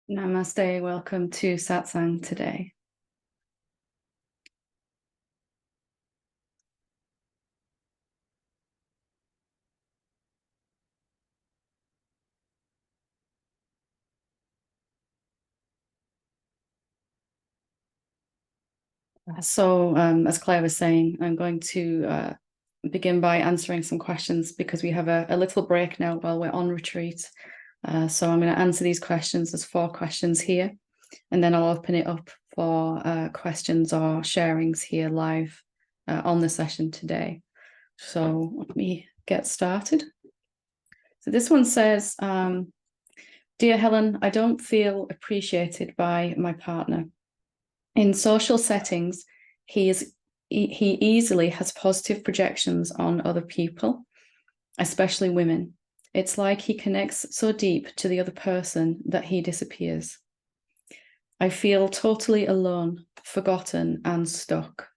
Namaste, welcome to Satsang today. As Claire was saying, I'm going to begin by answering some questions because we have a little break now while we're on retreat. So I'm going to answer these questions. There's 4 questions here, and then I'll open it up for questions or sharings here live on the session today. So let me get started. So this one says, Dear Helen, I don't feel appreciated by my partner. In social settings, he easily has positive projections on other people, especially women. It's like he connects so deep to the other person that he disappears. I feel totally alone, forgotten, and stuck.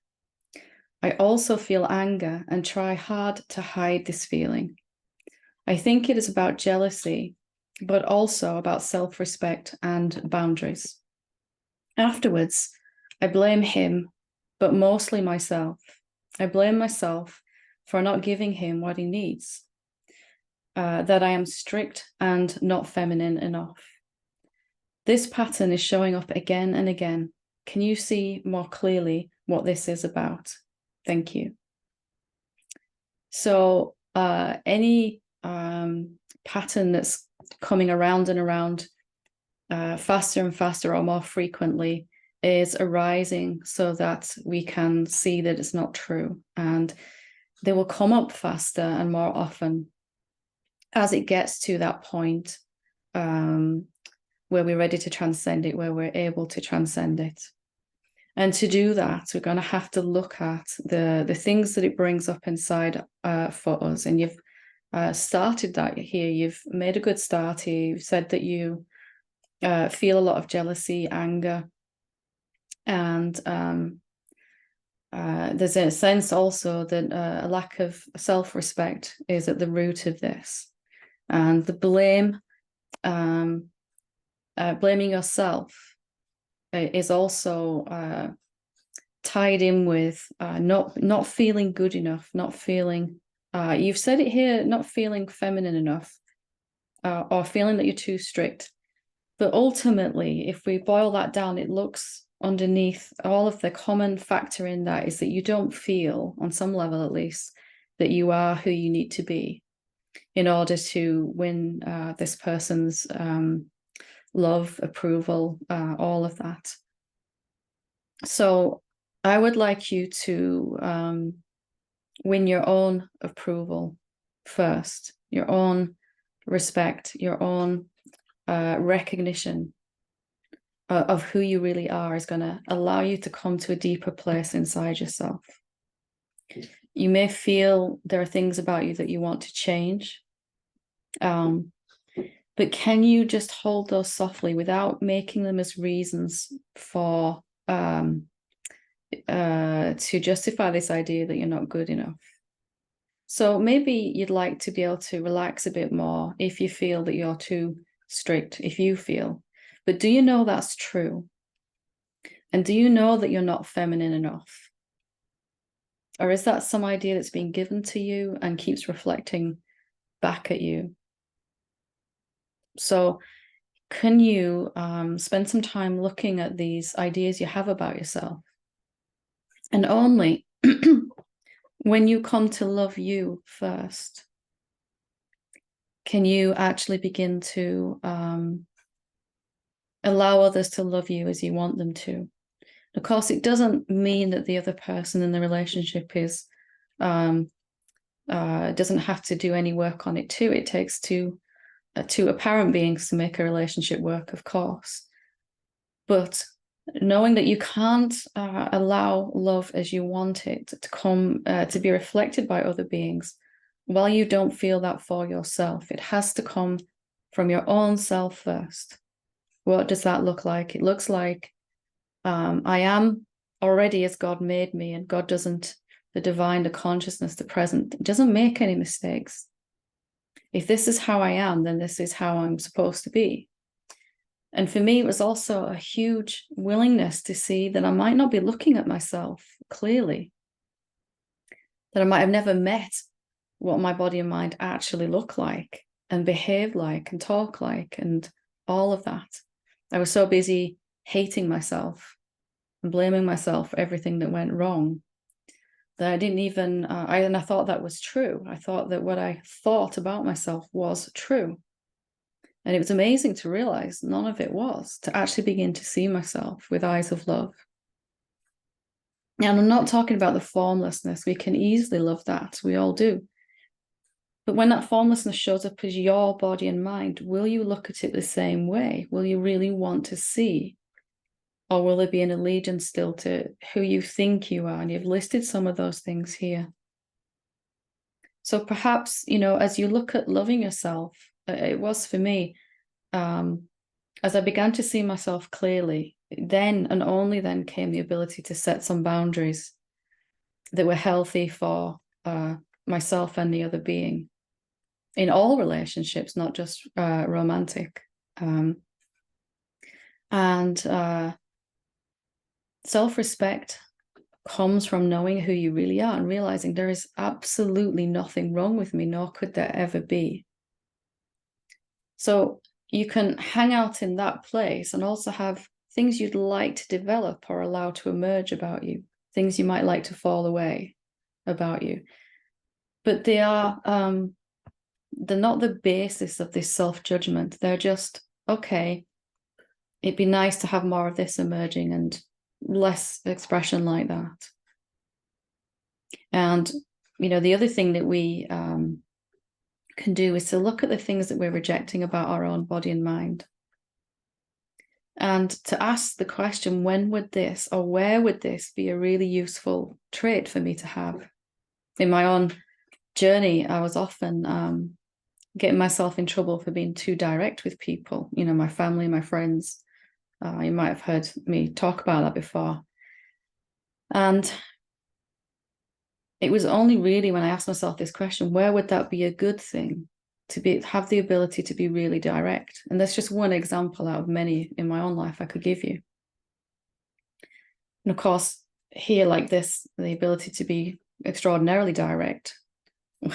I also feel anger and try hard to hide this feeling. I think it is about jealousy, but also about self-respect and boundaries. Afterwards, I blame him, but mostly myself. I blame myself for not giving him what he needs, that I am strict and not feminine enough. This pattern is showing up again and again. Can you see more clearly what this is about? Thank you. So any pattern that's coming around and around faster and faster or more frequently is arising so that we can see that it's not true, and they will come up faster and more often as it gets to that point where we're ready to transcend it, where we're able to transcend it. And to do that, we're going to have to look at the things that it brings up inside for us. And you've started that here. You've made a good start here. You've said that you feel a lot of jealousy, anger, and there's a sense also that a lack of self-respect is at the root of this. And the blaming yourself is also tied in with not feeling good enough, not feeling, you've said it here, not feeling feminine enough, or feeling that you're too strict. But ultimately, if we boil that down, it looks underneath all of the common factor in that is that you don't feel, on some level at least, that you are who you need to be in order to win this person's love, approval, all of that. So I would like you to win your own approval first, your own respect, your own recognition of who you really are is going to allow you to come to a deeper place inside yourself. You may feel there are things about you that you want to change, but can you just hold those softly without making them as reasons for to justify this idea that you're not good enough? So maybe you'd like to be able to relax a bit more if you feel that you're too strict, if you feel. But do you know that's true? And do you know that you're not feminine enough? Or is that some idea that's been given to you and keeps reflecting back at you? So can you spend some time looking at these ideas you have about yourself? And only when you come to love you first, can you actually begin to allow others to love you as you want them to. Of course, it doesn't mean that the other person in the relationship is doesn't have to do any work on it too. It takes two apparent beings to make a relationship work, of course. But knowing that you can't allow love as you want it to come to be reflected by other beings while you don't feel that for yourself. It has to come from your own self first. What does that look like? It looks like I am already as God made me, and God doesn't, the divine, the consciousness, the present, doesn't make any mistakes. If this is how I am, then this is how I'm supposed to be. And for me, it was also a huge willingness to see that I might not be looking at myself clearly, that I might have never met what my body and mind actually look like and behave like and talk like and all of that. I was so busy hating myself and blaming myself for everything that went wrong that I didn't even, and I thought that was true. I thought that what I thought about myself was true. And it was amazing to realize none of it was, to actually begin to see myself with eyes of love. And I'm not talking about the formlessness. We can easily love that. We all do. But when that formlessness shows up as your body and mind, will you look at it the same way? Will you really want to see? Or will there be an allegiance still to who you think you are? And you've listed some of those things here. So perhaps, as you look at loving yourself, it was for me, as I began to see myself clearly, then and only then came the ability to set some boundaries that were healthy for myself and the other being in all relationships, not just romantic. And self-respect comes from knowing who you really are and realizing there is absolutely nothing wrong with me, nor could there ever be. So you can hang out in that place and also have things you'd like to develop or allow to emerge about you, things you might like to fall away about you. But they are, they're not the basis of this self-judgment. They're just, okay, it'd be nice to have more of this emerging and less expression like that. And, the other thing that we can do is to look at the things that we're rejecting about our own body and mind. And to ask the question, when would this or where would this be a really useful trait for me to have? In my own journey, I was often getting myself in trouble for being too direct with people, my family, my friends. You might have heard me talk about that before. And it was only really when I asked myself this question, where would that be a good thing, to have the ability to be really direct? And that's just one example out of many in my own life I could give you. And of course, here like this, the ability to be extraordinarily direct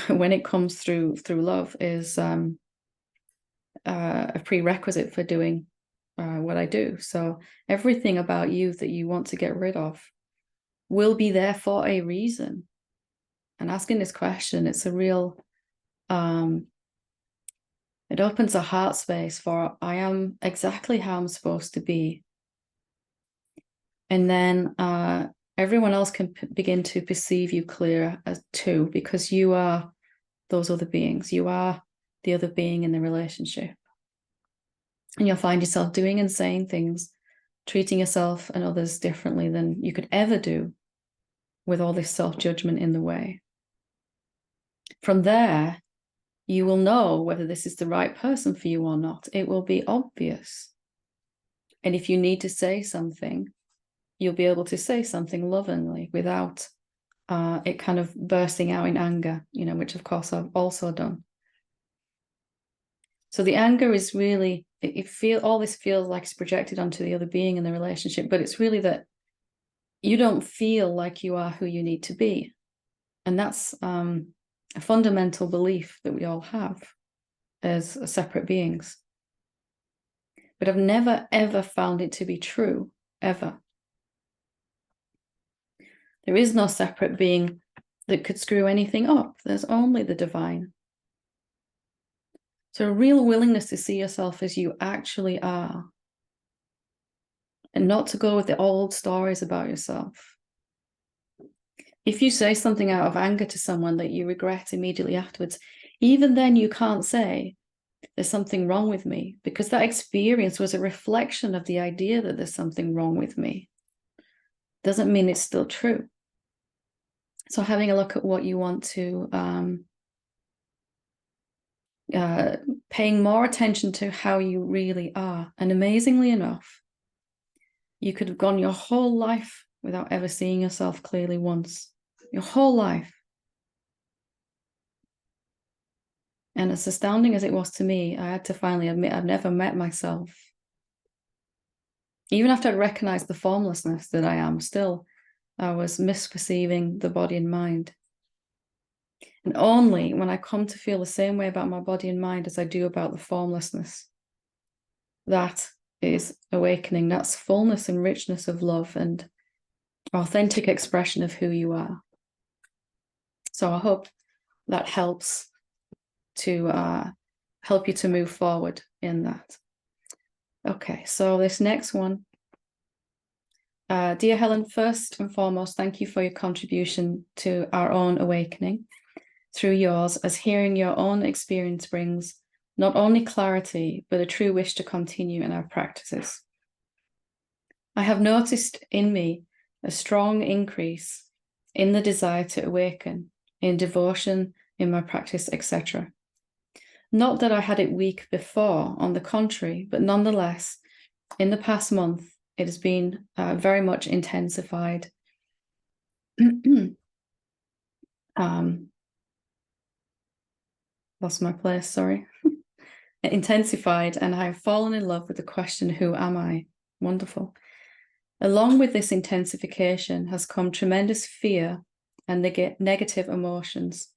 when it comes through love is a prerequisite for doing what I do. So everything about you that you want to get rid of will be there for a reason. And asking this question, it's a real, it opens a heart space for, I am exactly how I'm supposed to be. And then everyone else can begin to perceive you clearer as too, because you are those other beings. You are the other being in the relationship. And you'll find yourself doing and saying things, treating yourself and others differently than you could ever do with all this self-judgment in the way. From there, you will know whether this is the right person for you or not. It will be obvious. And if you need to say something, you'll be able to say something lovingly without it kind of bursting out in anger, which of course I've also done. So the anger is really, all this feels like it's projected onto the other being in the relationship, but it's really that you don't feel like you are who you need to be. And that's a fundamental belief that we all have as separate beings. But I've never, ever found it to be true, ever. There is no separate being that could screw anything up. There's only the divine. So a real willingness to see yourself as you actually are, and not to go with the old stories about yourself. If you say something out of anger to someone that you regret immediately afterwards, even then you can't say, there's something wrong with me, because that experience was a reflection of the idea that there's something wrong with me. Doesn't mean it's still true. So having a look at what you want to, paying more attention to how you really are. And amazingly enough, you could have gone your whole life without ever seeing yourself clearly once. Your whole life. And as astounding as it was to me, I had to finally admit I've never met myself Even after I'd recognized the formlessness that I am, still I was misperceiving the body and mind. And only when I come to feel the same way about my body and mind as I do about the formlessness, that is awakening. That's fullness and richness of love and authentic expression of who you are. So I hope that helps to help you to move forward in that. Okay, so this next one. Dear Helen, first and foremost, thank you for your contribution to our own awakening through yours, as hearing your own experience brings not only clarity, but a true wish to continue in our practices. I have noticed in me a strong increase in the desire to awaken, in devotion, in my practice, etc. Not that I had it weak before, on the contrary, but nonetheless, in the past month, it has been very much intensified. Lost my place, sorry. Intensified, and I have fallen in love with the question, who am I? Wonderful. Along with this intensification has come tremendous fear and negative emotions.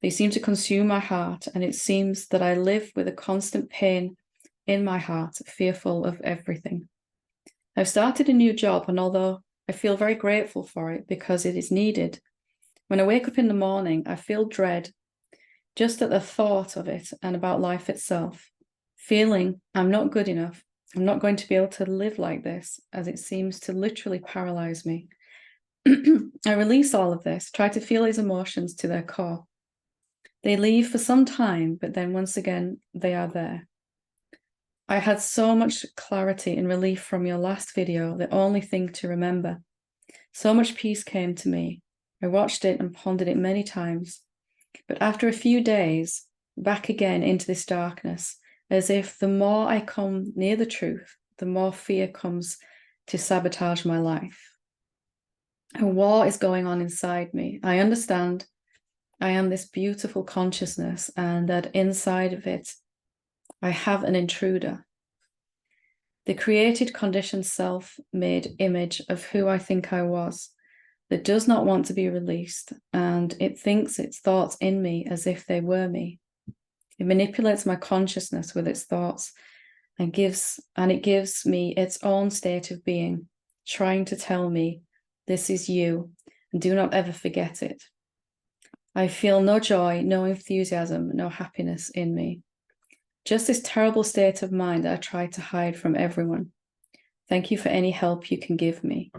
They seem to consume my heart, and it seems that I live with a constant pain in my heart, fearful of everything. I've started a new job, and although I feel very grateful for it because it is needed, when I wake up in the morning, I feel dread just at the thought of it and about life itself, feeling I'm not good enough. I'm not going to be able to live like this, as it seems to literally paralyze me. I release all of this, try to feel these emotions to their core. They leave for some time, but then once again, they are there. I had so much clarity and relief from your last video, the only thing to remember. So much peace came to me. I watched it and pondered it many times. But after a few days, back again into this darkness, as if the more I come near the truth, the more fear comes to sabotage my life. A war is going on inside me. I understand I am this beautiful consciousness, and that inside of it, I have an intruder. The created, conditioned, self-made image of who I think I was, that does not want to be released, and it thinks its thoughts in me as if they were me. It manipulates my consciousness with its thoughts and it gives me its own state of being, trying to tell me, this is you, and do not ever forget it. I feel no joy, no enthusiasm, no happiness in me. Just this terrible state of mind that I try to hide from everyone. Thank you for any help you can give me.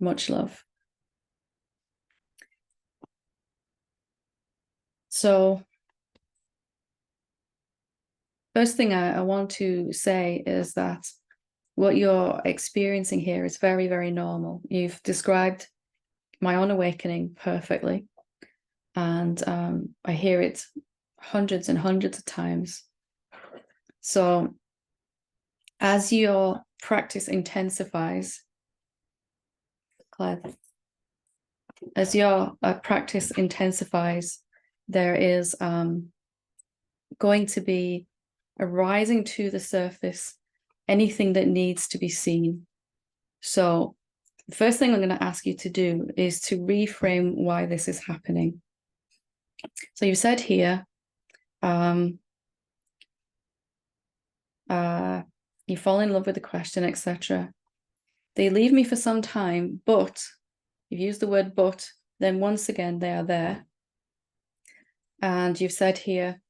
Much love. So, first thing I want to say is that what you're experiencing here is very, very normal. You've described my own awakening perfectly. And I hear it hundreds and hundreds of times. So as your practice intensifies, Claire, as your practice intensifies, there is going to be arising to the surface anything that needs to be seen. So the first thing I'm going to ask you to do is to reframe why this is happening. So you said here, you fall in love with the question, etc. They leave me for some time, but you've used the word but, then once again, they are there. And you've said here,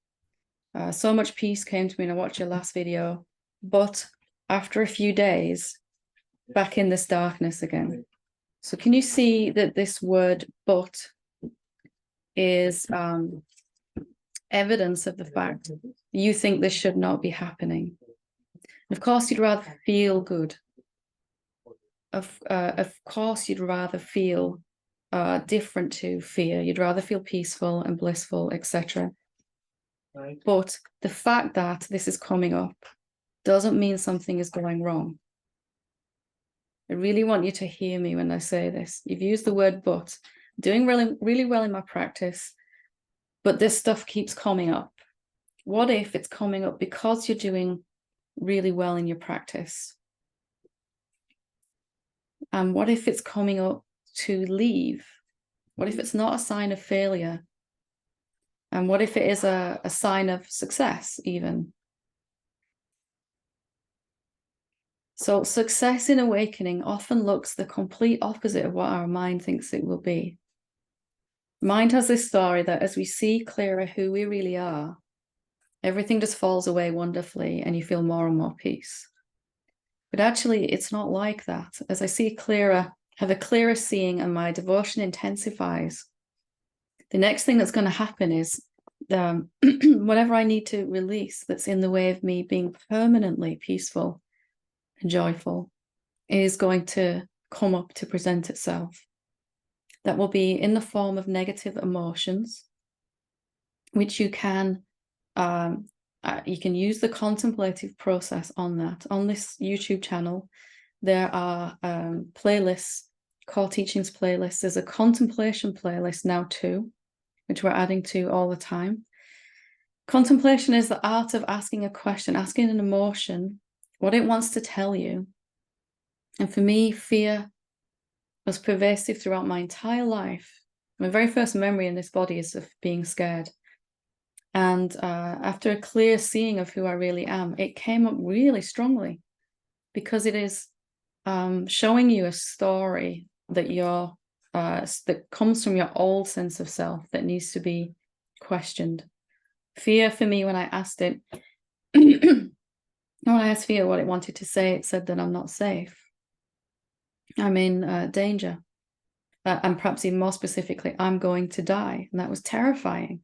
so much peace came to me, and I watched your last video, but after a few days, back in this darkness again. So can you see that this word but is evidence of the fact you think this should not be happening? And of course, you'd rather feel good. Of course, you'd rather feel different to fear. You'd rather feel peaceful and blissful, etc. Right. But the fact that this is coming up doesn't mean something is going wrong. I really want you to hear me when I say this. You've used the word but. Doing really, really well in my practice, but this stuff keeps coming up. What if it's coming up because you're doing really well in your practice? And what if it's coming up to leave? What if it's not a sign of failure? And what if it is a sign of success even? So success in awakening often looks the complete opposite of what our mind thinks it will be. Mind has this story that as we see clearer who we really are, everything just falls away wonderfully and you feel more and more peace. But actually, it's not like that. As I see clearer, have a clearer seeing, and my devotion intensifies, the next thing that's going to happen is whatever I need to release that's in the way of me being permanently peaceful and joyful is going to come up to present itself. That will be in the form of negative emotions, which you can use the contemplative process on that. On this YouTube channel, there are playlists, core teachings playlists. There's a contemplation playlist now too, which we're adding to all the time. Contemplation is the art of asking a question, asking an emotion, what it wants to tell you. And for me, fear was pervasive throughout my entire life. My very first memory in this body is of being scared. And after a clear seeing of who I really am, it came up really strongly because it is showing you a story that that comes from your old sense of self that needs to be questioned. Fear for me, when I asked it, when I asked fear what it wanted to say, it said that I'm not safe. I'm in danger. And perhaps even more specifically, I'm going to die. And that was terrifying.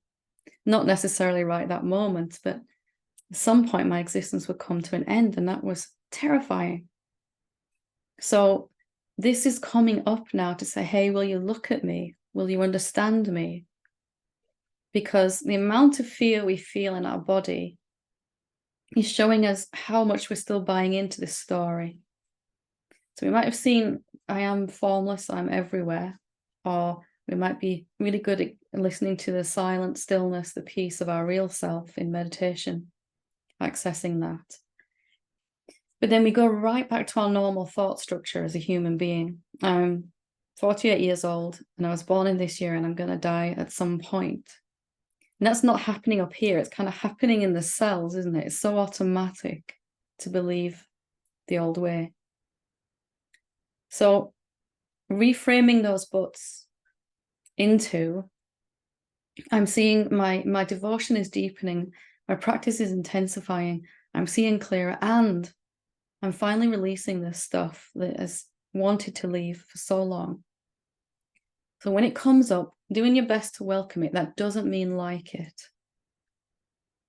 Not necessarily right that moment, but at some point my existence would come to an end, and that was terrifying. So this is coming up now to say, hey, will you look at me? Will you understand me? Because the amount of fear we feel in our body is showing us how much we're still buying into this story. So we might have seen, I am formless, I'm everywhere. Or we might be really good at listening to the silent stillness, the peace of our real self in meditation, accessing that. But then we go right back to our normal thought structure as a human being. I'm 48 years old and I was born in this year and I'm going to die at some point. And that's not happening up here. It's kind of happening in the cells, isn't it? It's so automatic to believe the old way. So reframing those buts into, I'm seeing my devotion is deepening, my practice is intensifying, I'm seeing clearer, and I'm finally releasing this stuff that has wanted to leave for so long. So when it comes up, doing your best to welcome it. That doesn't mean like it.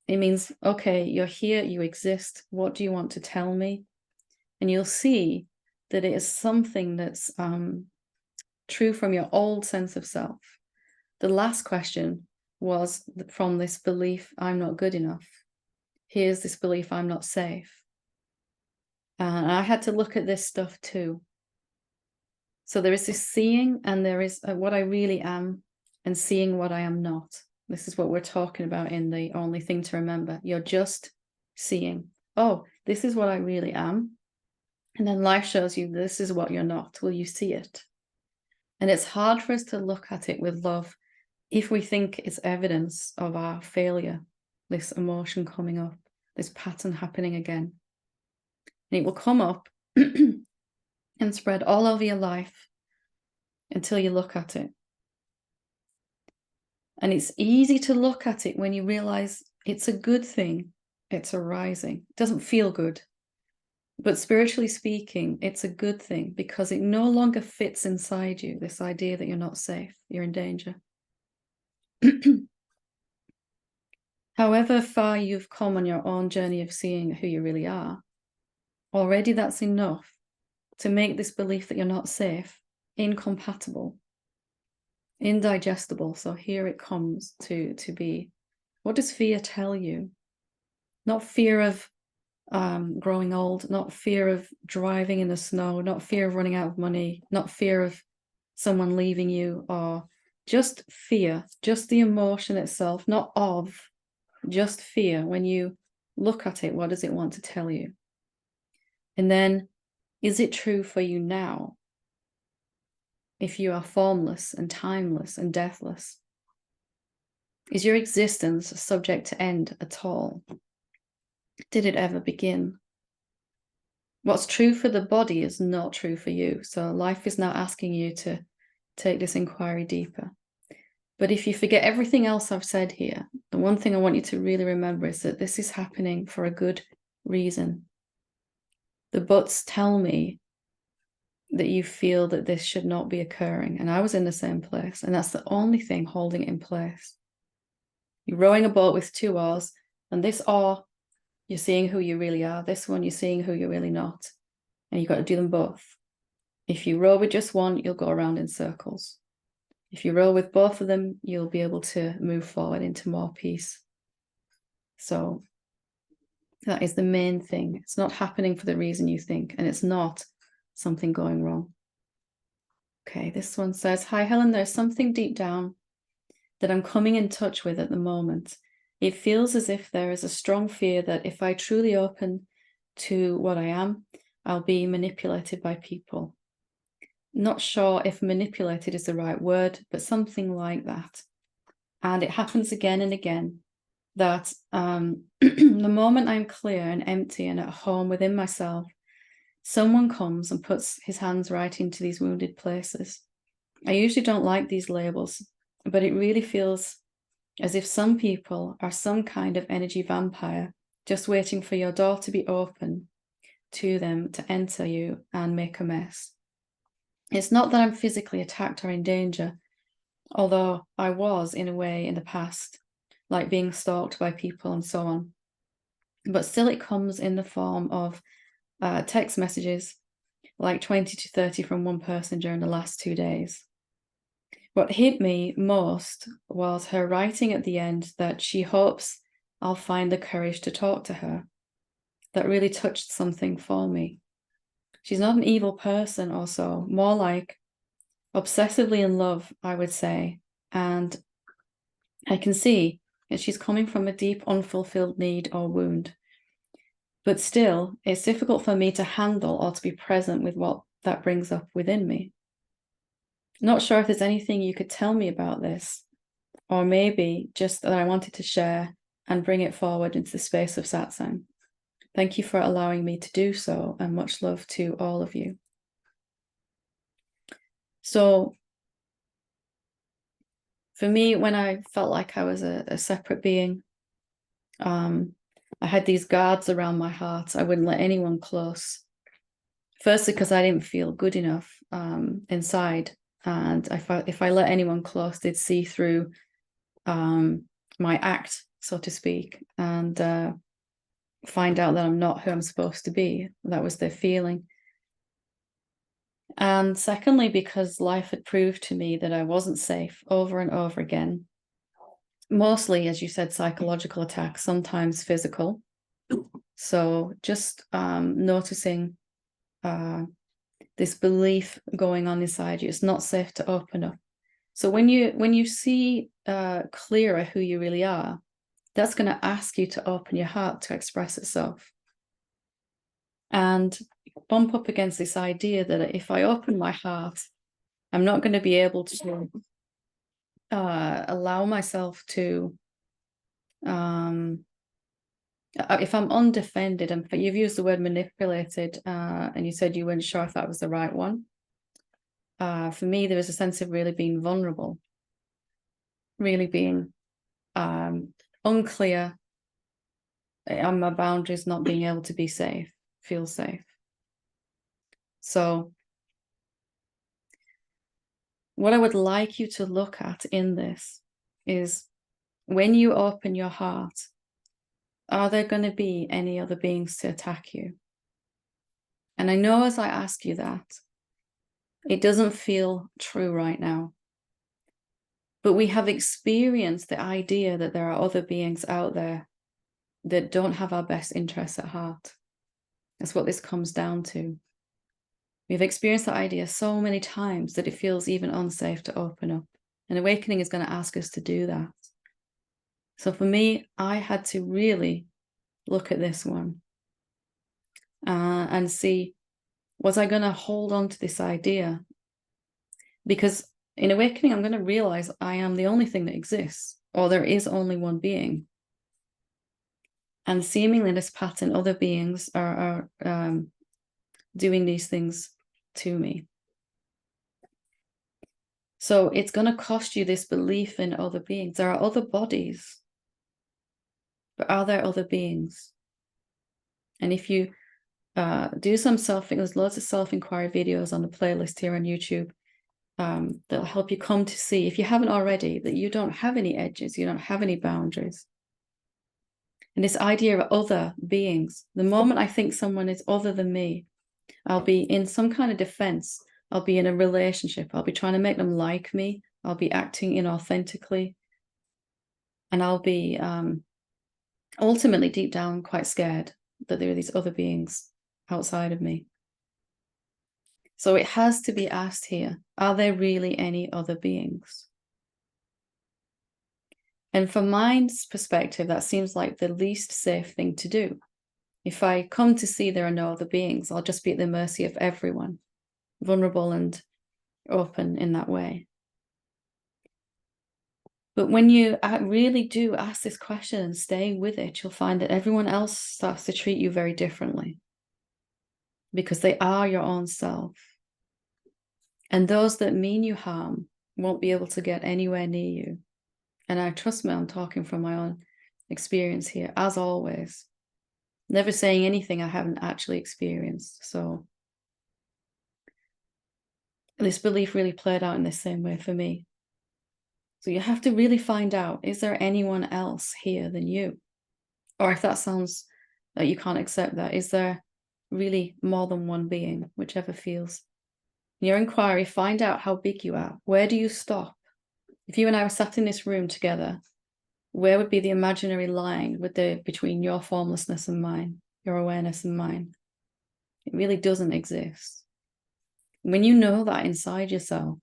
It means, okay, you're here, you exist. What do you want to tell me? And you'll see that it is something that's true from your old sense of self. The last question was from this belief, I'm not good enough. Here's this belief, I'm not safe. And I had to look at this stuff too. So there is this seeing, and there is what I really am, and seeing what I am not. This is what we're talking about in the only thing to remember. You're just seeing, oh, this is what I really am. And then life shows you this is what you're not. Will you see it? And it's hard for us to look at it with love if we think it's evidence of our failure, this emotion coming up, this pattern happening again. And it will come up and spread all over your life until you look at it. And it's easy to look at it when you realize it's a good thing. It's arising. It doesn't feel good. But spiritually speaking, it's a good thing because it no longer fits inside you, this idea that you're not safe, you're in danger. However far you've come on your own journey of seeing who you really are, already that's enough to make this belief that you're not safe incompatible, indigestible. So here it comes to be. What does fear tell you? Not fear of growing old, not fear of driving in the snow, not fear of running out of money, not fear of someone leaving you, or just fear, just the emotion itself, not of, just fear. When you look at it, what does it want to tell you? And then, is it true for you now? if you are formless and timeless and deathless? Is your existence subject to end at all? Did it ever begin? What's true for the body is not true for you. So life is now asking you to take this inquiry deeper. But if you forget everything else I've said here, the one thing I want you to really remember is that this is happening for a good reason. The buts tell me that you feel that this should not be occurring. And I was in the same place. And that's the only thing holding it in place. You're rowing a boat with two oars, and this oar, you're seeing who you really are. This one, you're seeing who you're really not. And you've got to do them both. If you row with just one, you'll go around in circles. If you row with both of them, you'll be able to move forward into more peace. So that is the main thing. It's not happening for the reason you think, and it's not something going wrong. Okay, this one says, hi, Helen, there's something deep down that I'm coming in touch with at the moment. It feels as if there is a strong fear that if I truly open to what I am, I'll be manipulated by people. Not sure if manipulated is the right word, but something like that. And it happens again and again that the moment I'm clear and empty and at home within myself, someone comes and puts his hands right into these wounded places. I usually don't like these labels, but it really feels as if some people are some kind of energy vampire, just waiting for your door to be open to them to enter you and make a mess. It's not that I'm physically attacked or in danger, although I was in a way in the past, like being stalked by people and so on. But still it comes in the form of text messages, like 20 to 30 from one person during the last 2 days. What hit me most was her writing at the end that she hopes I'll find the courage to talk to her. That really touched something for me. She's not an evil person or so, more like obsessively in love, I would say. And I can see that she's coming from a deep unfulfilled need or wound. But still, it's difficult for me to handle or to be present with what that brings up within me. Not sure if there's anything you could tell me about this, or maybe just that I wanted to share and bring it forward into the space of satsang. Thank you for allowing me to do so, and much love to all of you. So for me, when I felt like I was a separate being, I had these guards around my heart. I wouldn't let anyone close. Firstly, because I didn't feel good enough inside. And if I let anyone close, they'd see through my act, so to speak, and find out that I'm not who I'm supposed to be. That was their feeling. And secondly, because life had proved to me that I wasn't safe over and over again. Mostly, as you said, psychological attacks, sometimes physical. So just noticing this belief going on inside you, it's not safe to open up. So when you see clearer who you really are, that's going to ask you to open your heart to express itself. And bump up against this idea that if I open my heart, I'm not going to be able to allow myself to, if I'm undefended, and you've used the word manipulated, and you said you weren't sure if that was the right one. For me, there was a sense of really being vulnerable, really being unclear on my boundaries, not being able to be safe, feel safe. So what I would like you to look at in this is, when you open your heart, are there going to be any other beings to attack you? And I know as I ask you that, it doesn't feel true right now. But we have experienced the idea that there are other beings out there that don't have our best interests at heart. That's what this comes down to. We've experienced that idea so many times that it feels even unsafe to open up. And awakening is going to ask us to do that. So for me, I had to really look at this one and see, was I going to hold on to this idea Because in awakening, I'm going to realize I am the only thing that exists, or there is only one being. And seemingly this pattern, other beings are doing these things to me. So it's going to cost you this belief in other beings. There are other bodies, but are there other beings? And if you do some there's loads of self-inquiry videos on the playlist here on YouTube that'll help you come to see, if you haven't already, that you don't have any edges, you don't have any boundaries. And this idea of other beings, the moment I think someone is other than me, I'll be in some kind of defense. I'll be in a relationship. I'll be trying to make them like me. I'll be acting inauthentically. And I'll be ultimately deep down quite scared that there are these other beings outside of me. So it has to be asked here, are there really any other beings? And from mind's perspective, that seems like the least safe thing to do. If I come to see there are no other beings, I'll just be at the mercy of everyone, vulnerable and open in that way. But when you really do ask this question and stay with it, you'll find that everyone else starts to treat you very differently, because they are your own self. And those that mean you harm won't be able to get anywhere near you. And I trust me, I'm talking from my own experience here, as always. Never saying anything I haven't actually experienced. So this belief really played out in the same way for me. So you have to really find out, is there anyone else here than you? Or if that sounds that you can't accept that, is there really more than one being, whichever feels. In your inquiry, find out how big you are. Where do you stop? If you and I were sat in this room together, where would be the imaginary line between your formlessness and mine, your awareness and mine? It really doesn't exist. When you know that inside yourself,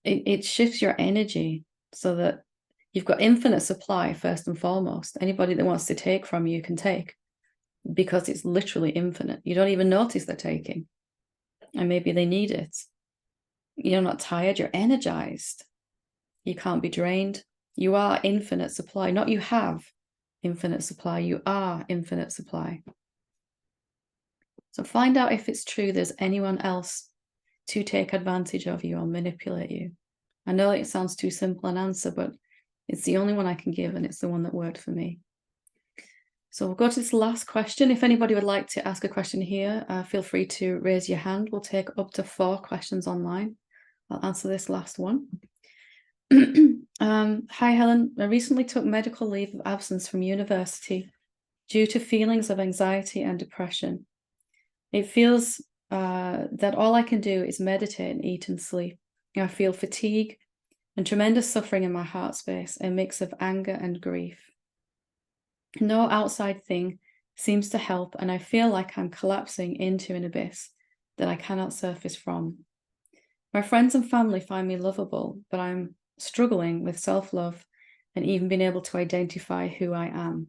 it shifts your energy so that you've got infinite supply, first and foremost. Anybody that wants to take from you can take, because it's literally infinite. You don't even notice they're taking. And maybe they need it. You're not tired, you're energized. You can't be drained. You are infinite supply. Not you have infinite supply, you are infinite supply. So find out if it's true there's anyone else to take advantage of you or manipulate you. I know it sounds too simple an answer, but it's the only one I can give, and it's the one that worked for me. So we'll go to this last question. If anybody would like to ask a question here, feel free to raise your hand. We'll take up to 4 questions online. I'll answer this last one. Hi, Helen. I recently took medical leave of absence from university due to feelings of anxiety and depression. It feels that all I can do is meditate and eat and sleep. I feel fatigue and tremendous suffering in my heart space, a mix of anger and grief. No outside thing seems to help, and I feel like I'm collapsing into an abyss that I cannot surface from. My friends and family find me lovable, but I'm struggling with self-love and even being able to identify who I am.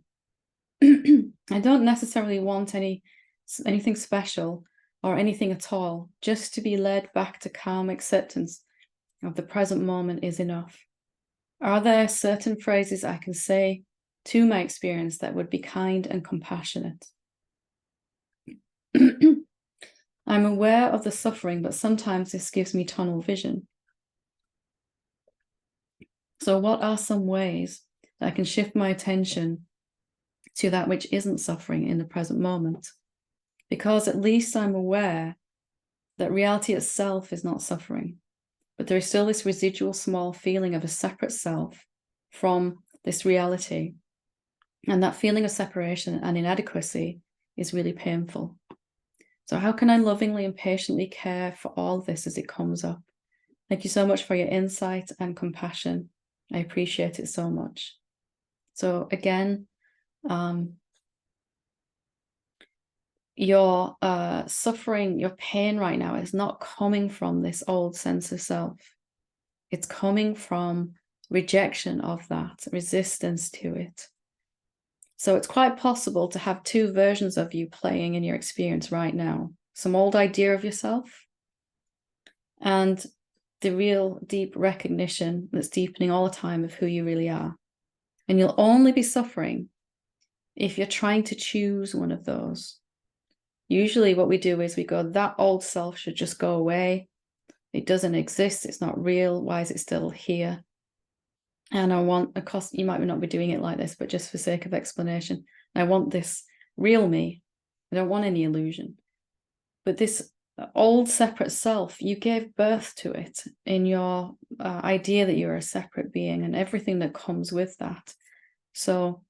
I don't necessarily want anything special or anything at all. Just to be led back to calm acceptance of the present moment is enough. Are there certain phrases I can say to my experience that would be kind and compassionate? I'm aware of the suffering, but sometimes this gives me tunnel vision. So what are some ways that I can shift my attention to that which isn't suffering in the present moment? Because at least I'm aware that reality itself is not suffering, but there is still this residual small feeling of a separate self from this reality. And that feeling of separation and inadequacy is really painful. So how can I lovingly and patiently care for all this as it comes up? Thank you so much for your insight and compassion. I appreciate it so much. So again, your suffering, your pain right now is not coming from this old sense of self. It's coming from rejection of that, resistance to it. So it's quite possible to have 2 versions of you playing in your experience right now. Some old idea of yourself and the real deep recognition that's deepening all the time of who you really are. And you'll only be suffering if you're trying to choose one of those. Usually what we do is we go, that old self should just go away. It doesn't exist. It's not real. Why is it still here? And I want, of course, you might not be doing it like this, but just for sake of explanation, I want this real me. I don't want any illusion. But this old separate self, you gave birth to it in your idea that you're a separate being and everything that comes with that. So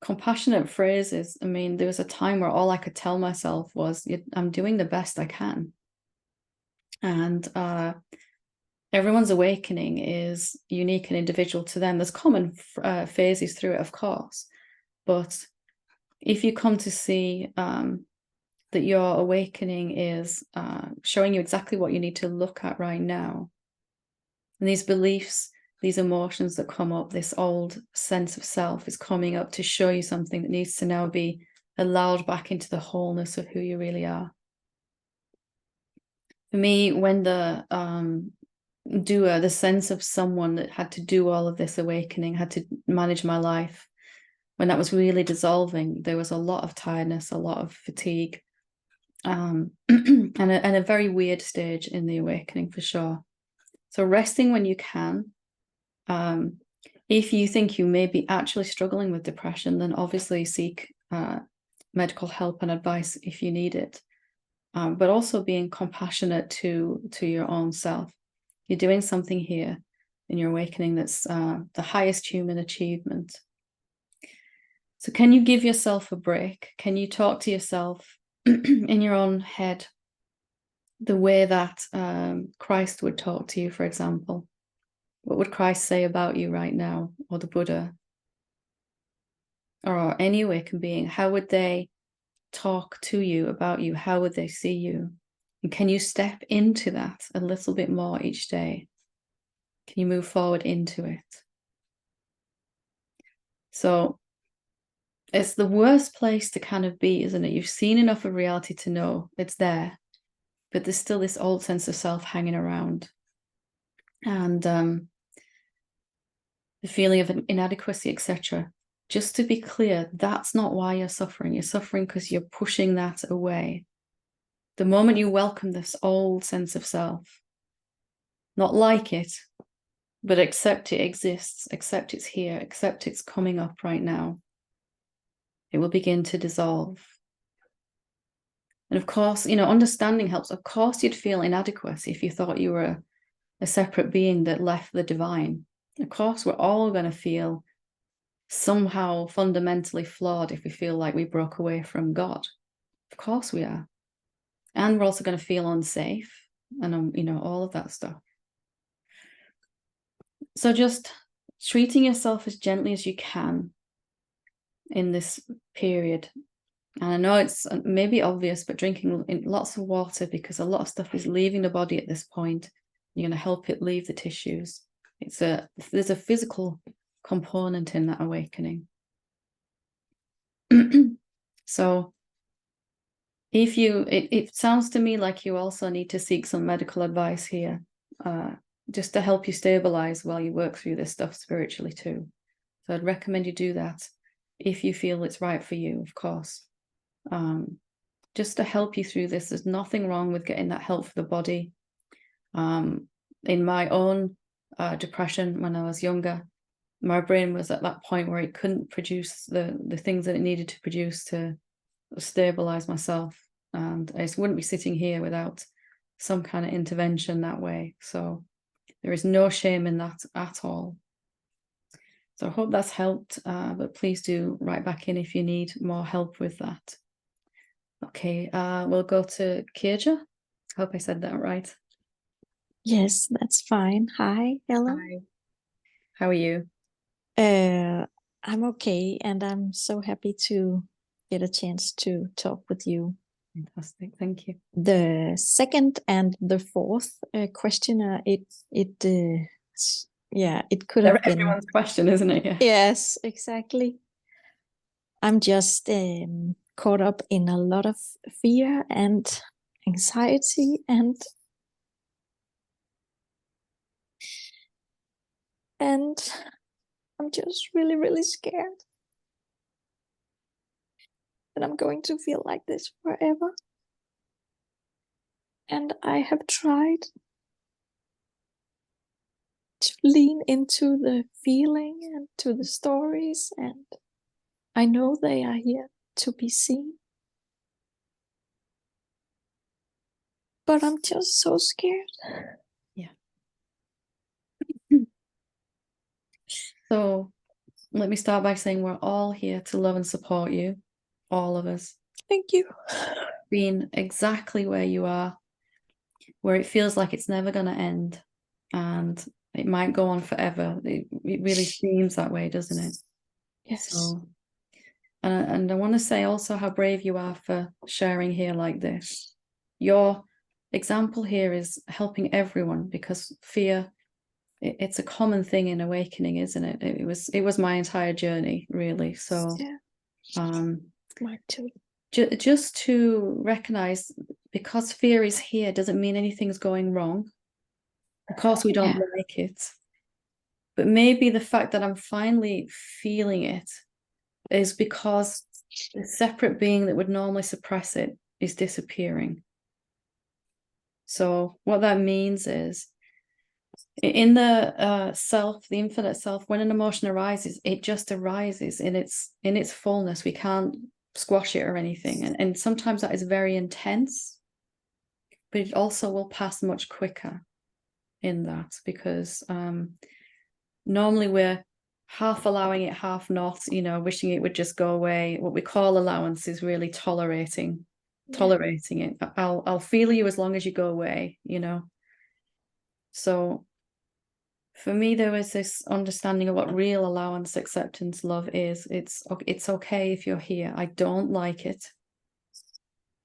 compassionate phrases, I mean, there was a time where all I could tell myself was, I'm doing the best I can. And everyone's awakening is unique and individual to them. There's common phases through it, of course. But if you come to see that your awakening is showing you exactly what you need to look at right now, and these beliefs, these emotions that come up, this old sense of self is coming up to show you something that needs to now be allowed back into the wholeness of who you really are. For me, when the doer, the sense of someone that had to do all of this awakening, had to manage my life, when that was really dissolving, there was a lot of tiredness, a lot of fatigue, and a very weird stage in the awakening for sure. So resting when you can. If you think you may be actually struggling with depression, then obviously seek medical help and advice if you need it. But also being compassionate to your own self. You're doing something here in your awakening that's the highest human achievement. So can you give yourself a break? Can you talk to yourself in your own head the way that Christ would talk to you, for example? What would Christ say about you right now, or the Buddha, or any awakened being? How would they talk to you about you? How would they see you? And can you step into that a little bit more each day? Can you move forward into it? So it's the worst place to kind of be, isn't it? You've seen enough of reality to know it's there, but there's still this old sense of self hanging around. And the feeling of inadequacy, etc. Just to be clear, that's not why you're suffering. You're suffering because you're pushing that away. The moment you welcome this old sense of self, not like it, but accept it exists, accept it's here, accept it's coming up right now, it will begin to dissolve. And of course, understanding helps. Of course, you'd feel inadequate if you thought you were a separate being that left the divine. Of course, we're all going to feel somehow fundamentally flawed if we feel like we broke away from God. Of course we are. And we're also going to feel unsafe and, all of that stuff. So just treating yourself as gently as you can in this period. And I know it's maybe obvious, but drinking lots of water, because a lot of stuff is leaving the body at this point. You're going to help it leave the tissues. There's a physical component in that awakening. So it sounds to me like you also need to seek some medical advice here, just to help you stabilize while you work through this stuff spiritually too. So I'd recommend you do that if you feel it's right for you, of course. Just to help you through this. There's nothing wrong with getting that help for the body. In my own depression when I was younger, my brain was at that point where it couldn't produce the things that it needed to produce to stabilize myself, and I just wouldn't be sitting here without some kind of intervention that way. So there is no shame in that at all. So I hope that's helped, but please do write back in if you need more help with that. Okay, we'll go to Kirja. I hope I said that right. Yes, that's fine. Hi, Helen. Hi. How are you? I'm okay, and I'm so happy to get a chance to talk with you. Fantastic, thank you. The second and the fourth questioner, it could have been everyone's question, isn't it? Yeah. Yes, exactly. I'm just caught up in a lot of fear and anxiety, and I'm just really, really scared that I'm going to feel like this forever. And I have tried to lean into the feeling and to the stories, and I know they are here to be seen. But I'm just so scared. Yeah. So let me start by saying we're all here to love and support you, all of us. Thank you. Being exactly where you are, where it feels like it's never going to end and it might go on forever. It really seems that way, doesn't it? Yes. So, and I want to say also how brave you are for sharing here like this. Your example here is helping everyone, because fear, it's a common thing in awakening, isn't it? It was my entire journey, really. So yeah, mine too. Just to recognize, because fear is here doesn't mean anything's going wrong. Of course we don't like it, but maybe the fact that I'm finally feeling it is because the separate being that would normally suppress it is disappearing. So what that means is, in the self, the infinite self, when an emotion arises, it just arises in its fullness. We can't squash it or anything. And sometimes that is very intense, but it also will pass much quicker in that, because normally we're half allowing it, half not, wishing it would just go away. What we call allowance is really tolerating it. I'll feel you as long as you go away, So for me, there was this understanding of what real allowance, acceptance, love is. It's okay if you're here. I don't like it.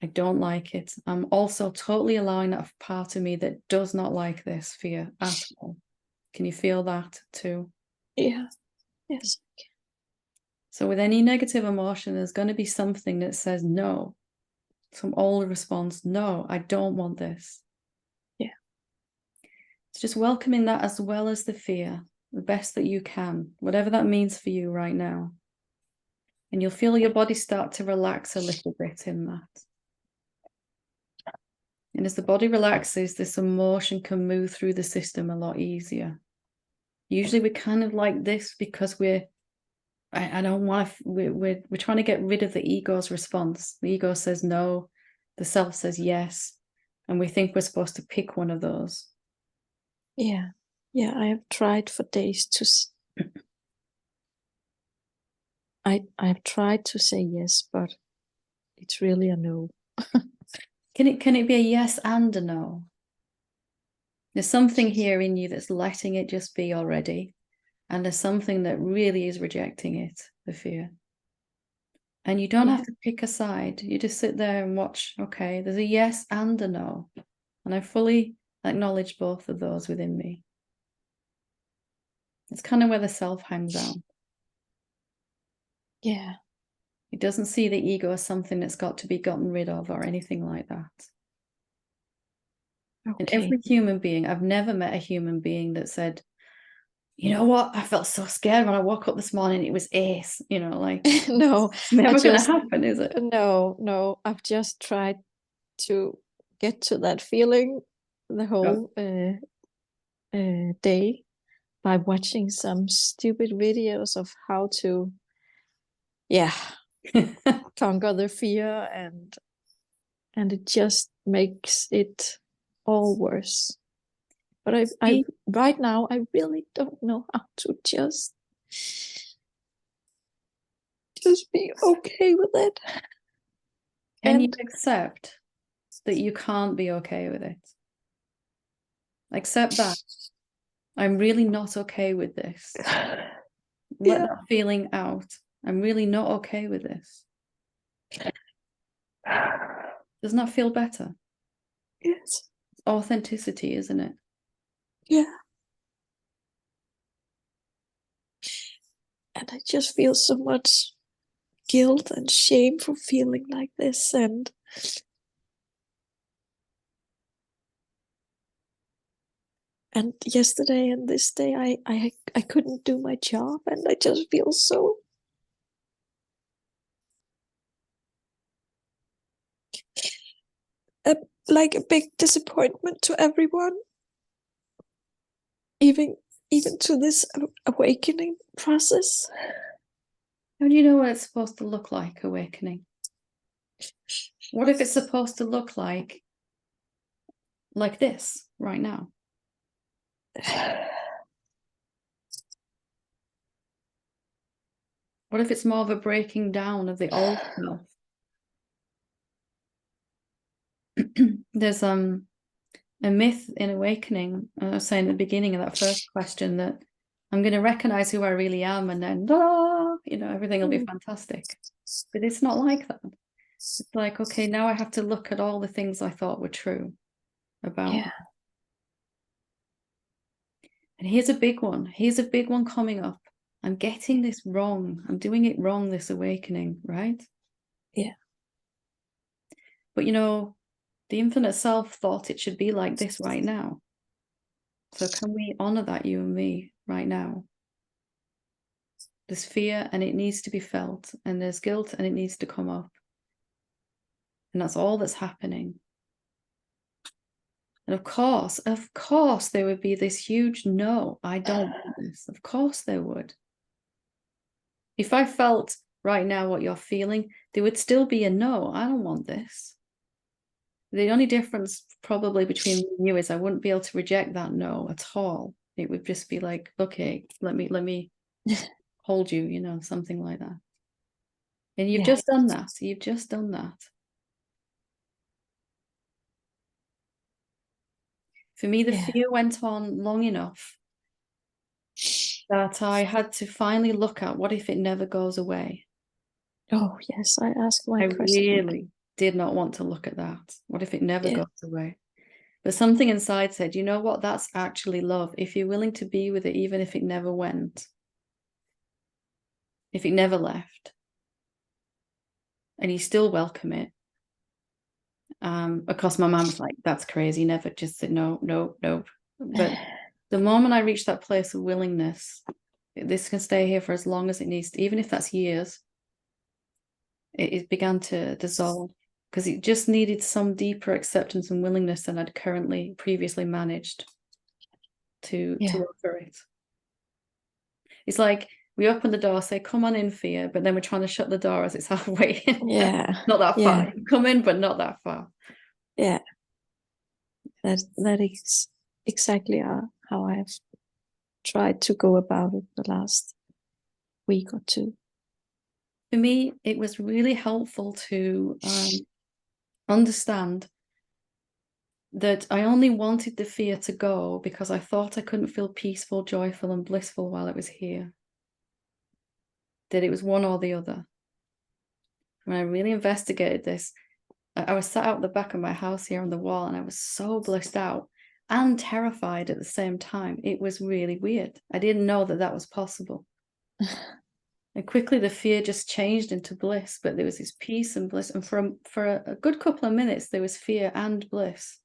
I don't like it. I'm also totally allowing that part of me that does not like this fear at all. Can you feel that too? Yeah. Yes. So with any negative emotion, there's going to be something that says no. Some old response, no, I don't want this. Yeah. It's just welcoming that as well as the fear, the best that you can, whatever that means for you right now. And you'll feel your body start to relax a little bit in that. And as the body relaxes, this emotion can move through the system a lot easier. Usually we're kind of like this because I don't want to, we're trying to get rid of the ego's response. The ego says no, the self says yes, and we think we're supposed to pick one of those. Yeah. Yeah, I have tried for days to I've tried to say yes, but it's really a no. Can it be a yes and a no? There's something here in you that's letting it just be already, and there's something that really is rejecting it, the fear. And you don't have to pick a side. You just sit there and watch. Okay, there's a yes and a no, and I fully acknowledge both of those within me. It's kind of where the self hangs out. Yeah. It doesn't see the ego as something that's got to be gotten rid of or anything like that. Okay. And every human being, I've never met a human being that said, you know what, I felt so scared when I woke up this morning, it was ace, like no, it's never going to happen, is it? No, I've just tried to get to that feeling the whole day by watching some stupid videos of how to conquer the fear, and it just makes it all worse. But I right now I really don't know how to just be okay with it. Can you accept that you can't be okay with it? Accept that. I'm really not okay with this. Let that feeling out. I'm really not okay with this. Doesn't that feel better? Yes. It's authenticity, isn't it? Yeah. And I just feel so much guilt and shame for feeling like this, and And yesterday and this day, I couldn't do my job, and I just feel so like a big disappointment to everyone, even to this awakening process. How do you know what it's supposed to look like, awakening? What if it's supposed to look like this right now? What if it's more of a breaking down of the old self? There's a myth in awakening. I was saying at the beginning of that first question that I'm going to recognize who I really am, and then everything will be fantastic. But it's not like that. It's like, okay, now I have to look at all the things I thought were true about me. And here's a big one. Here's a big one coming up. I'm getting this wrong. I'm doing it wrong, this awakening, right? Yeah. But the infinite self thought it should be like this right now. So can we honor that, you and me, right now? There's fear and it needs to be felt, and there's guilt and it needs to come up. And that's all that's happening. And of course, there would be this huge no, I don't want this. Of course there would. If I felt right now what you're feeling, there would still be a no, I don't want this. The only difference probably between me and you is I wouldn't be able to reject that no at all. It would just be like, okay, let me hold you, something like that. And you've just done that. You've just done that. For me, the fear went on long enough that I had to finally look at, what if it never goes away? Oh, yes, I asked my question. I really did not want to look at that. What if it never goes away? But something inside said, you know what? That's actually love. If you're willing to be with it, even if it never went, if it never left, and you still welcome it. Of course, my mom was like, that's crazy. Never, just said no. But the moment I reached that place of willingness, this can stay here for as long as it needs to, even if that's years, it began to dissolve, because it just needed some deeper acceptance and willingness than I'd previously managed to offer it. It's like we open the door, say, come on in, fear, but then we're trying to shut the door as it's halfway in. Not that far. Come in, but not that far. Yeah. That is exactly how I've tried to go about it the last week or two. For me, it was really helpful to understand that I only wanted the fear to go because I thought I couldn't feel peaceful, joyful, and blissful while it was here. That it was one or the other. When I really investigated this, I was sat out the back of my house here on the wall, and I was so blissed out and terrified at the same time. It was really weird. I didn't know that was possible. And quickly the fear just changed into bliss, but there was this peace and bliss. And for a good couple of minutes, there was fear and bliss.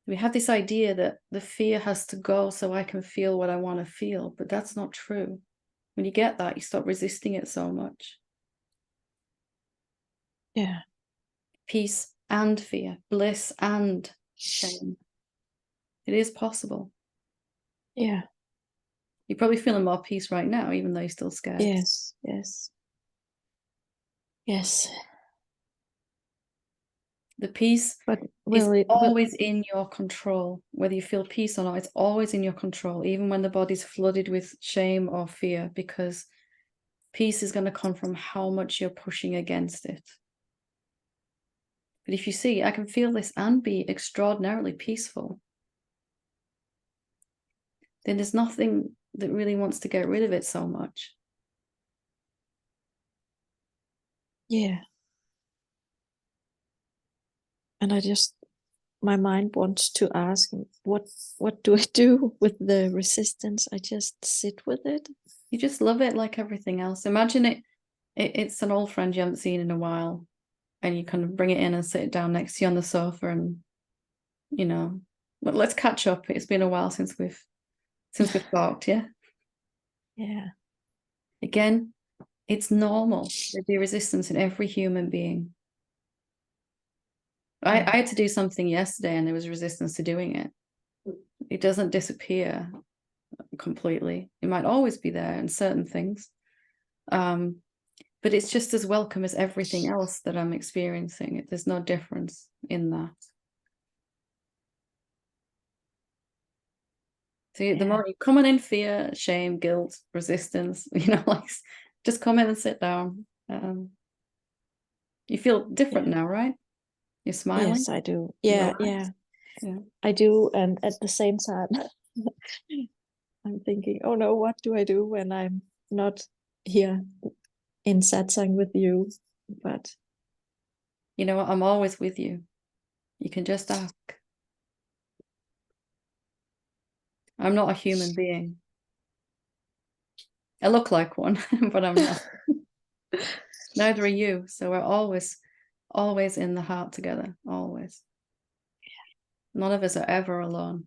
We have this idea that the fear has to go so I can feel what I want to feel, but that's not true. When you get that, you stop resisting it so much. Yeah. Peace and fear, bliss and shame. It is possible. Yeah. You're probably feeling more peace right now, even though you're still scared. Yes. The peace is always in your control. Whether you feel peace or not, it's always in your control, even when the body's flooded with shame or fear, because peace is going to come from how much you're pushing against it. But if you see, I can feel this and be extraordinarily peaceful, then there's nothing that really wants to get rid of it so much. Yeah. And my mind wants to ask, what do I do with the resistance? I just sit with it. You just love it like everything else. Imagine it's an old friend you haven't seen in a while, and you kind of bring it in and sit it down next to you on the sofa, and But let's catch up. It's been a while since we've talked, yeah? Yeah. Again, it's normal. There'd be resistance in every human being. I had to do something yesterday and there was resistance to doing it. It doesn't disappear completely. It might always be there in certain things. But it's just as welcome as everything else that I'm experiencing. There's no difference in that. So the more you come in fear, shame, guilt, resistance, like just come in and sit down. You feel different now, right? You're smiling? Yes, I do. Yeah. I do. And at the same time, I'm thinking, oh no, what do I do when I'm not here in satsang with you? But you know what? I'm always with you. You can just ask. I'm not a human being. I look like one, but I'm not. Neither are you. So we're always in the heart together. Always. None of us are ever alone.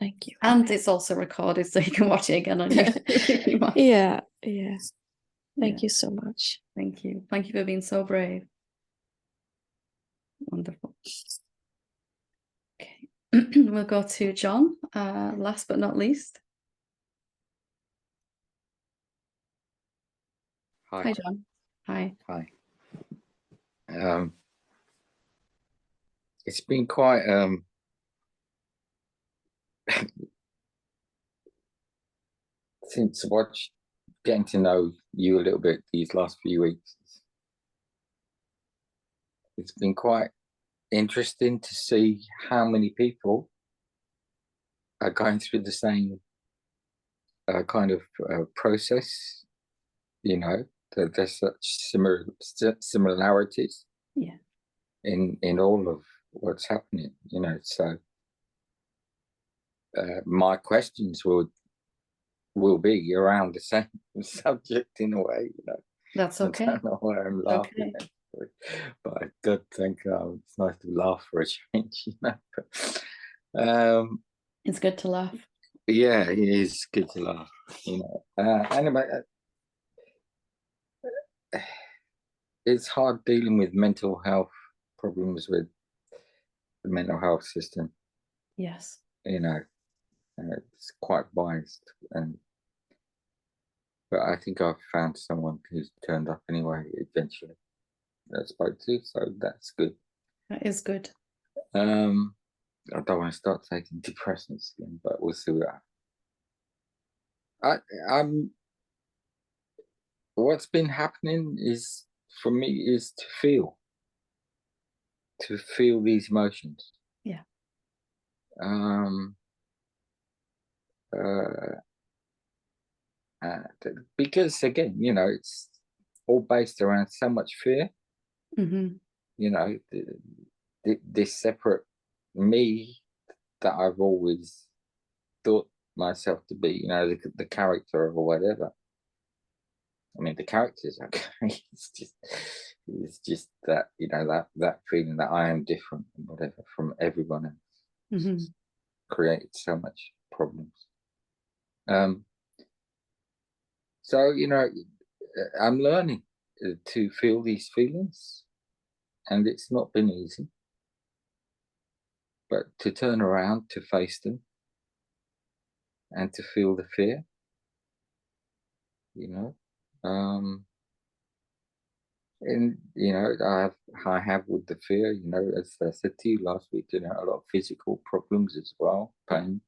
thank you. And it's also recorded, so you can watch it again on YouTube. Yeah. Thank you so much. Thank you. Thank you for being so brave. Wonderful. Okay. We'll go to John, last but not least. Hi, John. Hi. Hi. It's been quite since getting to know you a little bit these last few weeks. It's been quite interesting to see how many people are going through the same kind of process. There's such similarities. Yeah. In all of what's happening. So my questions will be around the same subject in a way. That's okay. I don't know why I'm laughing. Okay. But I do think it's nice to laugh for a change. It's good to laugh. Yeah, it is good to laugh. Anyway, it's hard dealing with mental health problems with the mental health system. Yes. It's quite biased, but I think I've found someone who's turned up anyway eventually that I spoke to, so that's good. That is good. I don't want to start taking depressants again, but we'll see what happens. What's been happening is, for me, is to feel these emotions. Yeah. Because again, it's all based around so much fear. Mm-hmm. This separate me that I've always thought myself to be, the character or whatever. I mean, the character's okay. It's just that, that feeling that I am different and whatever from everyone else. Mm-hmm. Created so much problems. So, I'm learning to feel these feelings, and it's not been easy. But to turn around, to face them, and to feel the fear, and I have with the fear, as I said to you last week, a lot of physical problems as well, pain,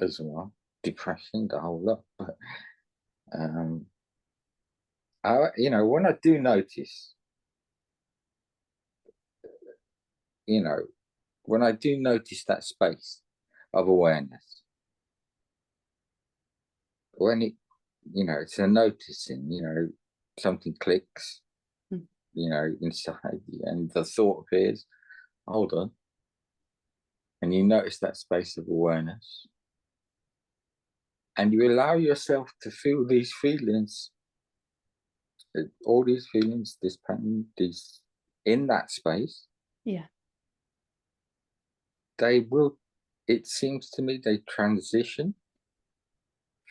as well, depression, the whole lot. But when I do notice, when I do notice that space of awareness, when it's a noticing, something clicks, inside you, and the thought appears, hold on, and you notice that space of awareness, and you allow yourself to feel these feelings all these feelings, this pain, this in that space, Yeah. they will, it seems to me, they transition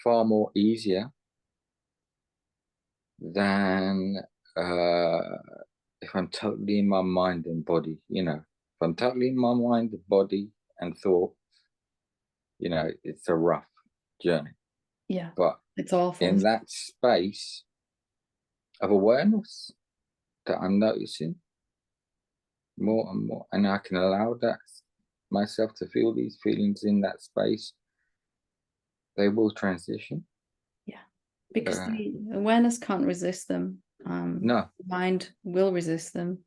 far more easier than if I'm totally in my mind and body, you know. If I'm totally in my mind, body and thought, you know, it's a rough journey. Yeah. But It's awful. in that space of awareness that I'm noticing more and more, and I can allow that myself to feel these feelings in that space, they will transition. Yeah. Because the awareness can't resist them. No. The mind will resist them.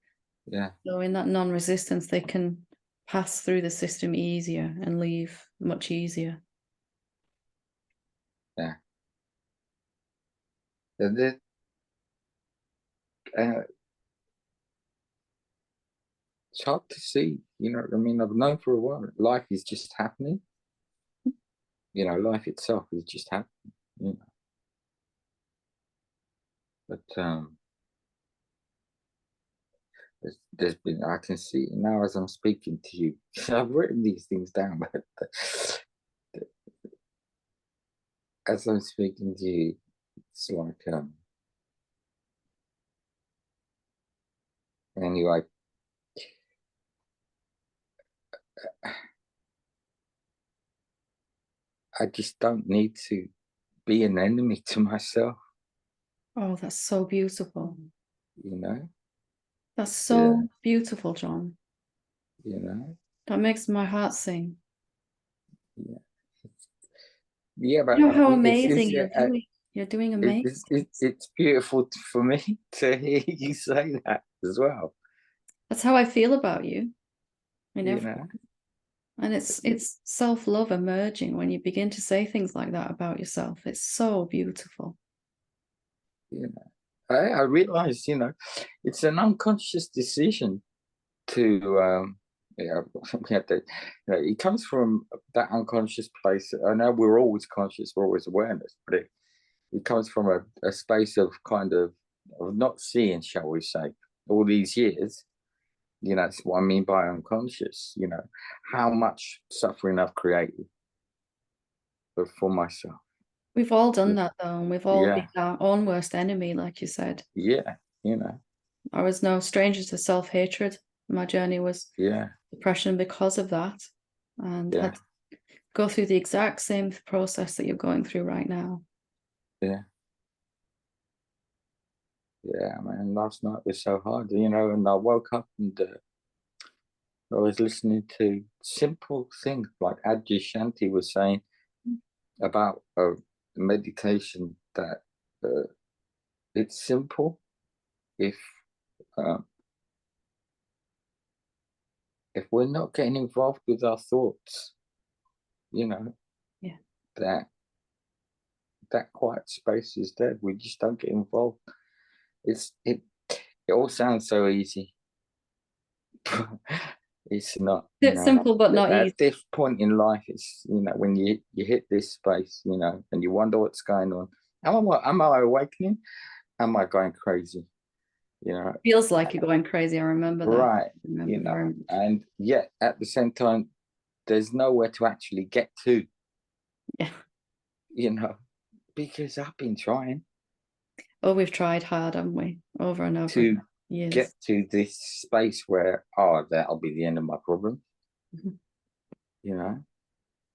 Yeah. So in that non-resistance, they can pass through the system easier and leave much easier. Yeah. It's hard to see, you know what I mean? I've known for a while life is just happening. You know, life itself is just happening, you know. But there's been, I can see now as I'm speaking to you, I've written these things down, but as I'm speaking to you, it's like anyway, I just don't need to be an enemy to myself. Oh, that's so beautiful. You know? That's so beautiful, John. You know? That makes my heart sing. Yeah. Yeah, but you know how amazing you're doing. You're doing amazing. It's beautiful for me to hear you say that as well. That's how I feel about you. You know? And it's self-love emerging when you begin to say things like that about yourself. It's so beautiful. You know, I realize, you know, it's an unconscious decision to yeah, it comes from that unconscious place. I know we're always conscious, we're always awareness, but it comes from a space of kind of not seeing, shall we say, all these years. You know, that's what I mean by unconscious. You know, how much suffering I've created for myself. We've all done that though, and we've all been Yeah. our own worst enemy, like you said. Yeah, you know. I was no stranger to self-hatred. My journey was depression because of that, and had to go through the exact same process that you're going through right now. Yeah. Yeah, man, last night was so hard, you know, and I woke up and I was listening to simple things like Ajay Shanti was saying about meditation, that it's simple if we're not getting involved with our thoughts, you know, that quiet space is dead. We just don't get involved. It all sounds so easy. It's not. It's simple but not easy. At this point in life, it's, you know, when you hit this space, you know, and you wonder what's going on. Am I awakening? Am I going crazy? You know, it feels like you're going crazy. I remember that. Right. You know, and yet at the same time, there's nowhere to actually get to. Yeah. You know, because I've been trying. Oh, we've tried hard, haven't we? Over and over. To get to this space where, that'll be the end of my problem. You know,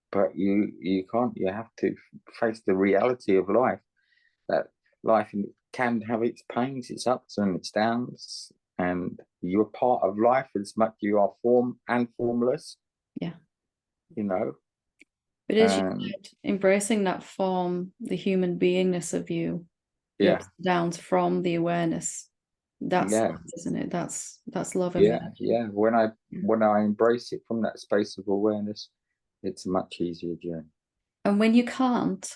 but you can't. You have to face the reality of life. That life can have its pains, its ups and its downs, and you're part of life as much you are form and formless. Yeah. You know. But as you said, embracing that form, the human beingness of you, the ups and downs from the awareness. That's love, isn't it? That's love. Yeah. When I embrace it from that space of awareness, it's a much easier journey. And when you can't,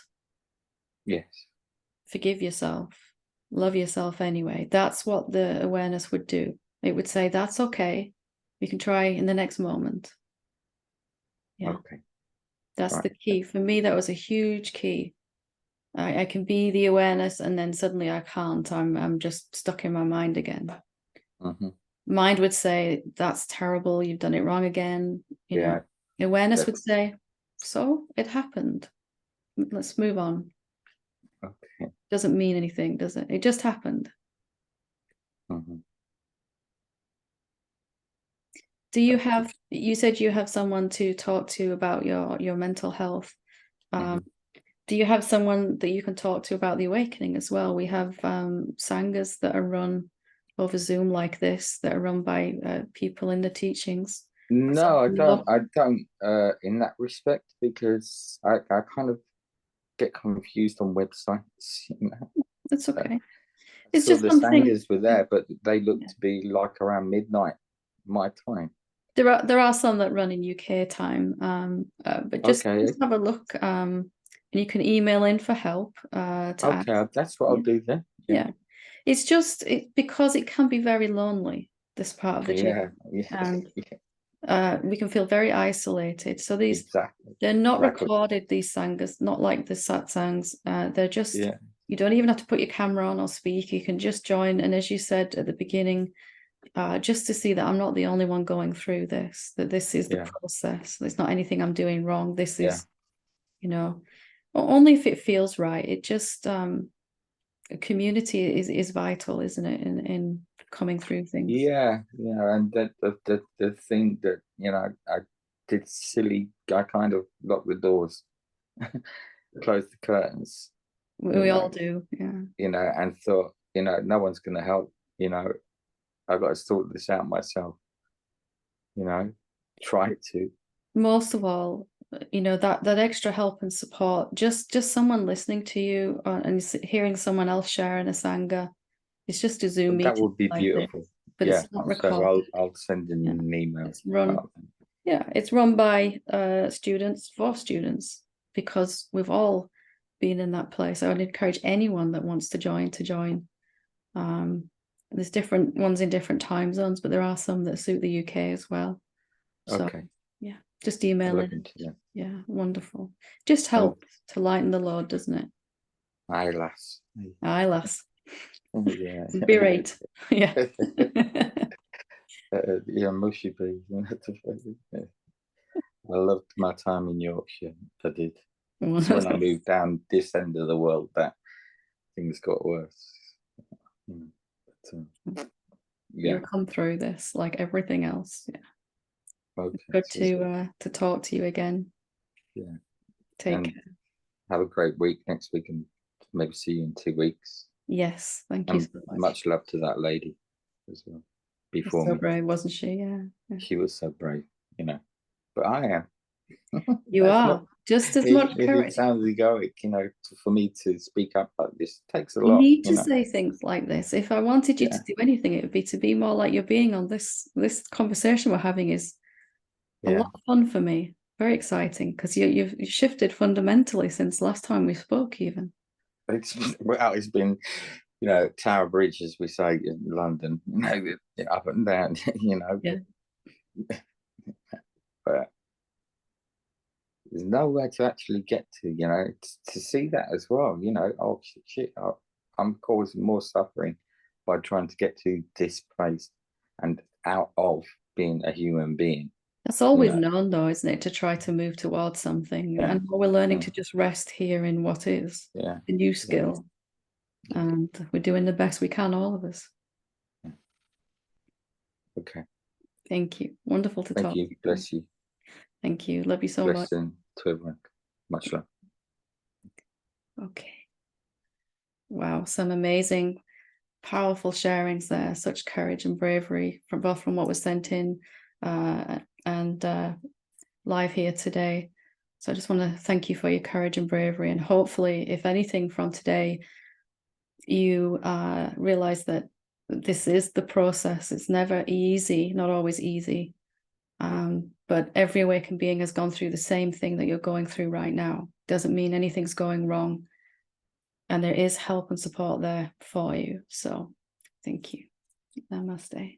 forgive yourself, love yourself anyway. That's what the awareness would do. It would say, that's okay. You can try in the next moment. Yeah. Okay. That's the key. For me, that was a huge key. I can be the awareness, and then suddenly I can't. I'm just stuck in my mind again. Mm-hmm. Mind would say, that's terrible, you've done it wrong again. You know, awareness would say, so it happened. Let's move on. Okay. Doesn't mean anything, does it? It just happened. Mm-hmm. Do you have, you said you have someone to talk to about your mental health. Do you have someone that you can talk to about the awakening as well? We have sanghas that are run over Zoom like this, that are run by people in the teachings. No, I don't in that respect, because I kind of get confused on websites, you know. That's okay. It's so just the something. sanghas were there, but they look to be like around midnight my time. There are some that run in UK time, but just have a look. And you can email in for help. To that's what I'll do then. Yeah. It's just because it can be very lonely, this part of the journey. And we can feel very isolated. So they're not recorded, these sanghas, not like the satsangs. They're just, you don't even have to put your camera on or speak. You can just join. And as you said at the beginning, just to see that I'm not the only one going through this, that this is the process. There's not anything I'm doing wrong. This is, you know, only if it feels right. It just, community is vital, isn't it, in coming through things. And the thing that, you know, I did silly, I kind of locked the doors, closed the curtains. We all do, you know, and thought, you know, no one's going to help, you know, I've got to sort this out myself, you know, try to. Most of all, you know, that extra help and support, just someone listening to you and hearing someone else sharing a sangha. It's just a Zoom meeting. That would be beautiful. But it's not recorded. So I'll send in an email. It's run, it's run by students for students, because we've all been in that place. I would encourage anyone that wants to join. There's different ones in different time zones, but there are some that suit the UK as well. So just email it. Wonderful. Just help to lighten the load, doesn't it? Aye, lass. Berate. Mushy bees. I loved my time in Yorkshire. I did. It's when I moved down this end of the world that things got worse. You'll come through this like everything else. Good to talk to you again. Take care. Have a great week next week, and maybe see you in 2 weeks. Yes, thank you so much. Much love to that lady as well. Before so brave, wasn't she? She was so brave, you know. But I am. You are just as much courage. It sounds egoic, you know, for me to speak up like this. It takes a lot. You need to say things like this. If I wanted you to do anything, it would be to be more like you're being on this conversation we're having is a lot of fun for me. Very exciting, because you've shifted fundamentally since last time we spoke. Even it's been, you know, Tower Bridge, as we say in London, you know, up and down, you know. But there's nowhere to actually get to, you know, to see that as well, you know. Oh shit, I'm causing more suffering by trying to get to this place and out of being a human being. That's always known, though, isn't it, to try to move towards something. And we're learning to just rest here in what is a new skill. And we're doing the best we can, all of us. Okay. Thank you. Wonderful to talk. Thank you. Bless you. Thank you. Love you so much. Blessing to everyone. Much love. Okay. Wow, some amazing, powerful sharings there. Such courage and bravery from what was sent in and live here today. So I just want to thank you for your courage and bravery. And hopefully, if anything from today, you realize that this is the process. It's never easy, not always easy. But every awakened being has gone through the same thing that you're going through right now. Doesn't mean anything's going wrong. And there is help and support there for you. So thank you. Namaste.